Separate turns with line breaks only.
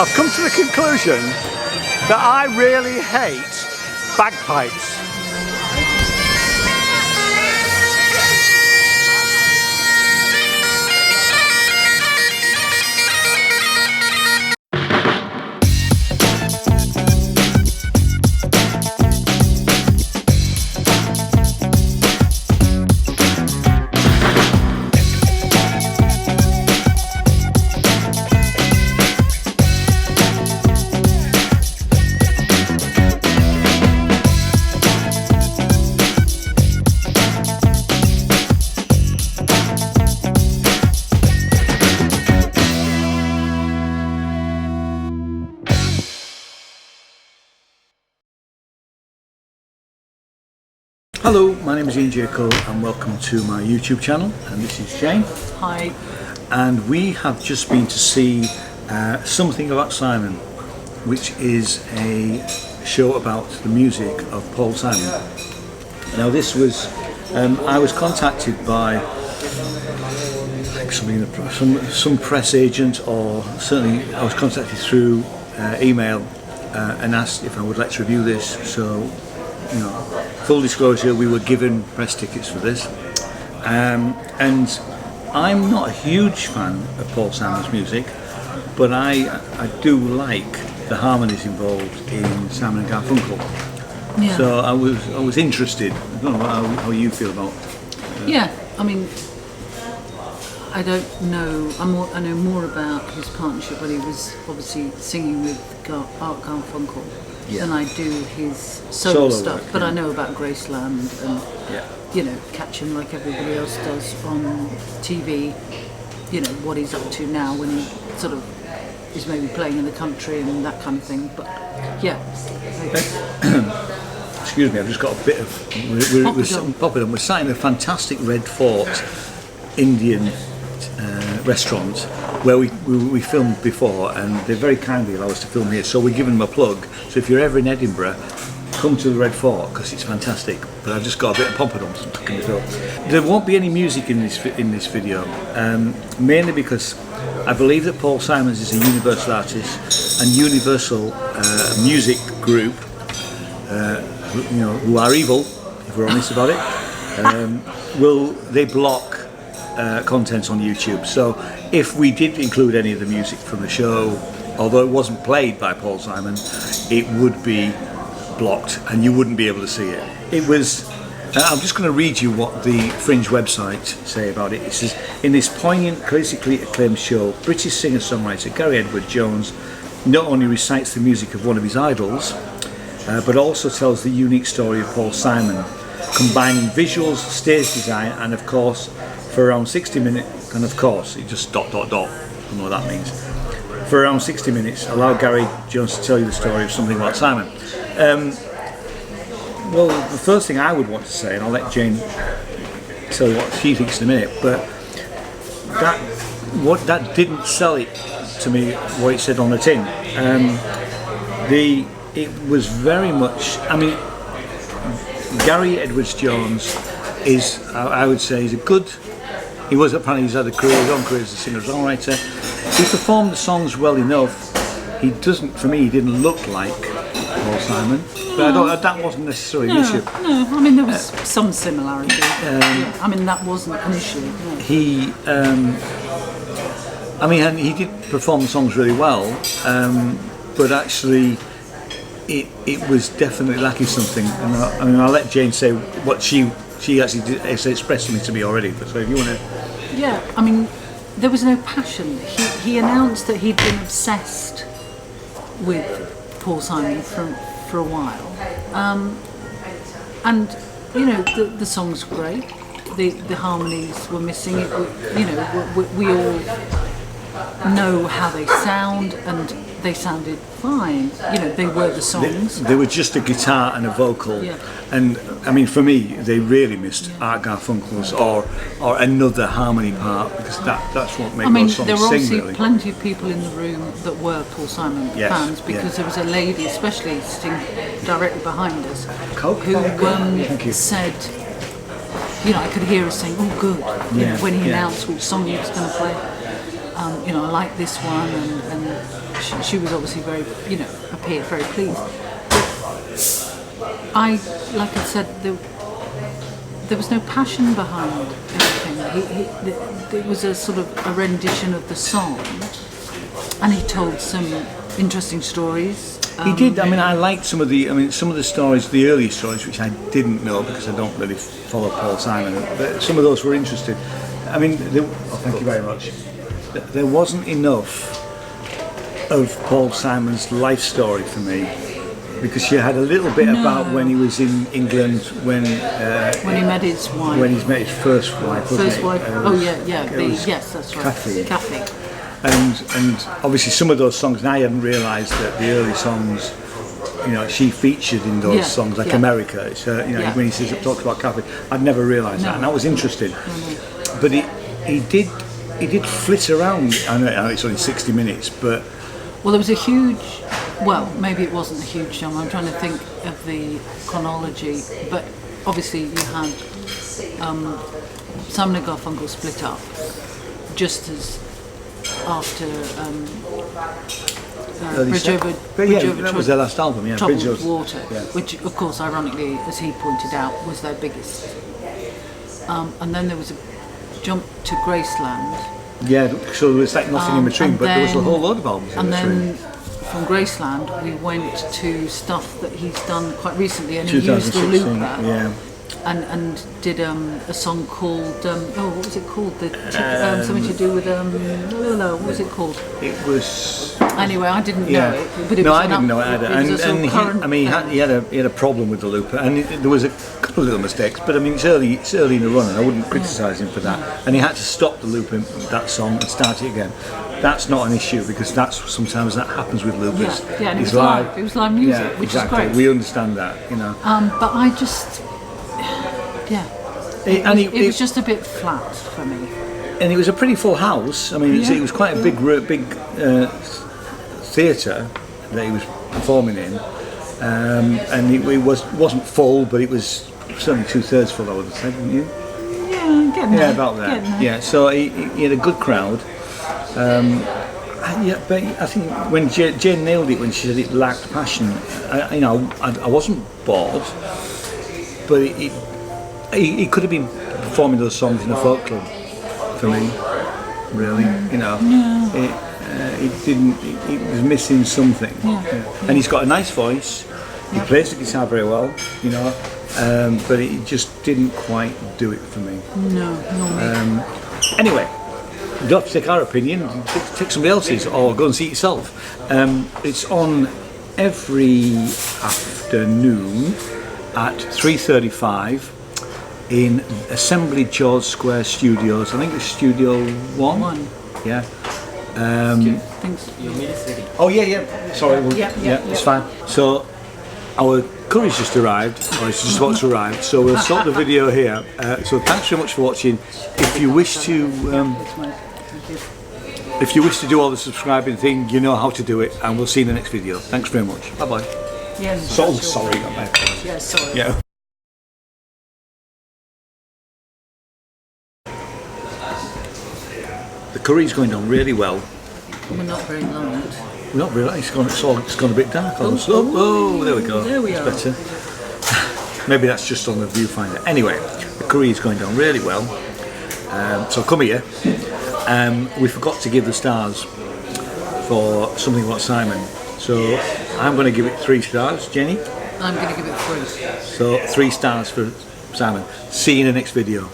I've come to the conclusion that I really hate bagpipes. Hello, my name is Ian Jaco and welcome to my YouTube channel, and this is Jane.
Hi.
And we have just been to see Something About Simon, which is a show about the music of Paul Simon. Now this was, I was contacted by some press agent, or certainly I was contacted through email and asked if I would like to review this. So, you know, full disclosure, we were given press tickets for this, and I'm not a huge fan of Paul Simon's music, but I do like the harmonies involved in Simon and Garfunkel.
Yeah.
So I was interested. I don't know how you feel about.
Yeah, I mean, I don't know. I know more about his partnership when he was obviously singing with Art Garfunkel.
Yeah.
Than I do his solo stuff,
work,
but
yeah.
I know about Graceland and you know, catch him like everybody else does on TV. You know what he's up to now when he sort of is maybe playing in the country and that kind of thing. But yeah.
Excuse me, I've just got a bit of. We're sat in a fantastic Red Fort Indian restaurant where we filmed before, and they very kindly allow us to film here, so we're giving them a plug. So if you're ever in Edinburgh, come to the Red Fort because it's fantastic. But I've just got a bit of pompadums stuck in the door. There won't be any music in this video, mainly because I believe that Paul Simons is a Universal artist, and Universal music group, who are evil, if we're honest about it, they block content on YouTube. So if we did include any of the music from the show, although it wasn't played by Paul Simon, it would be blocked and you wouldn't be able to see it. It was, I'm just going to read you what the Fringe website say about it. It says, in this poignant, critically acclaimed show, British singer-songwriter Gary Edward Jones not only recites the music of one of his idols, but also tells the unique story of Paul Simon, combining visuals, stage design, and of course, for around 60 minutes, and of course, it just ... I don't know what that means. For around 60 minutes, allow Gary Jones to tell you the story of Something About Simon. Well, the first thing I would want to say, and I'll let Jane tell you what she thinks in a minute, but that didn't sell it to me, what it said on the tin. It was very much, I mean, Gary Edwards Jones is, I would say, he was apparently, he's had his own career as a singer-songwriter. He performed the songs well enough. He didn't look like Paul Simon, but that wasn't necessarily an issue.
No, I mean there was some similarity. I mean that wasn't an issue. No.
And he did perform the songs really well, but actually it was definitely lacking something. And I'll let Jane say what she actually did, expressed something to me already. But so if you want to.
Yeah, I mean, there was no passion. He announced that he'd been obsessed with Paul Simon for a while, and you know the songs were great. The harmonies were missing. We all know how they sound, and they sounded fine. You know, they were the songs.
They were just a guitar and a vocal.
Yeah.
And I mean, for me, they really missed Art Garfunkel's or another harmony part, because that's what made those songs sing.
There were obviously
really
plenty of people in the room that were Paul Simon fans, because there was a lady, especially sitting directly behind us, who said, you know, I could hear her saying, "Oh, good," you know, when he announced which song he was going to play. you know, I like this one, and she was obviously very, you know, appeared very pleased. But like I said, there was no passion behind everything. It was a sort of a rendition of the song, and he told some interesting stories.
He did. I mean, I liked some of the stories, the early stories, which I didn't know because I don't really follow Paul Simon. But some of those were interesting. I mean, thank you very much. There wasn't enough of Paul Simon's life story for me, because you had a little bit about when he was in England, when he
met his wife,
when he met his first wife.
Yes, that's right, Kathy.
And obviously some of those songs, and I hadn't realised that the early songs, you know, she featured in those songs, like America. It's, you know, when he says it talks about Kathy, I'd never realised that, and that was interesting. But he did flit around. I know it's only 60 minutes, but
well, there was a huge. Well, maybe it wasn't a huge jump. I'm trying to think of the chronology, but obviously you had Simon and Garfunkel split up just as after Bridge Over
that was their last album,
Troubled Water, which of course, ironically, as he pointed out, was their biggest. And then there was a jump to Graceland.
Yeah, so there was like nothing in between, but there was a whole load of albums in between.
And then from Graceland we went to stuff that he's done quite recently, and he used the looper and did a song called what was it called? Something to do with what was it called?
It was.
Anyway, I didn't know it. But it
no,
was
I didn't know it either. He had a problem with the looper, and there was a couple of little mistakes. But I mean, it's early in the run, and I wouldn't criticise him for that. And he had to stop the loop in that song and start it again. That's not an issue, because sometimes that happens with loopers.
Yeah, and it was live. It was live music, which is great.
We understand that, you know.
But I just, it was just a bit flat for me.
And it was a pretty full house. I mean, it was quite a big theatre that he was performing in, and it wasn't full, but it was certainly 2/3 full, I would have said, wouldn't you?
Yeah, getting there.
About that. Yeah, so he had a good crowd. But I think when Jane nailed it when she said it lacked passion, I wasn't bored, but he could have been performing those songs in a folk club for me, really. You know, he was missing something. And he's got a nice voice. He plays the guitar very well, you know, but it just didn't quite do it for me.
No.
Anyway. You don't have to take our opinion, take somebody else's, or go and see it yourself. It's on every afternoon at 3:35 in Assembly George Square Studios. I think it's Studio 1. Yeah. Oh yeah. Sorry. It's fine. So our curry's just arrived, or it's just about to arrive. So we'll stop the video here. So thanks very much for watching. If you wish to do all the subscribing thing, you know how to do it, and we'll see you in the next video. Thanks very much. Bye bye.
Yes.
Sorry, got my
sorry.
Yeah. The curry's going on really well.
We're not very loud.
We're not really. It's gone a bit dark on us. Oh, there we go.
There we are.
Better. Maybe that's just on the viewfinder. Anyway, the curry is going down really well. So come here. We forgot to give the stars for Something About Simon. So I'm going to give it 3 stars. Jenny?
I'm going to give it 3.
So 3 stars for Simon. See you in the next video.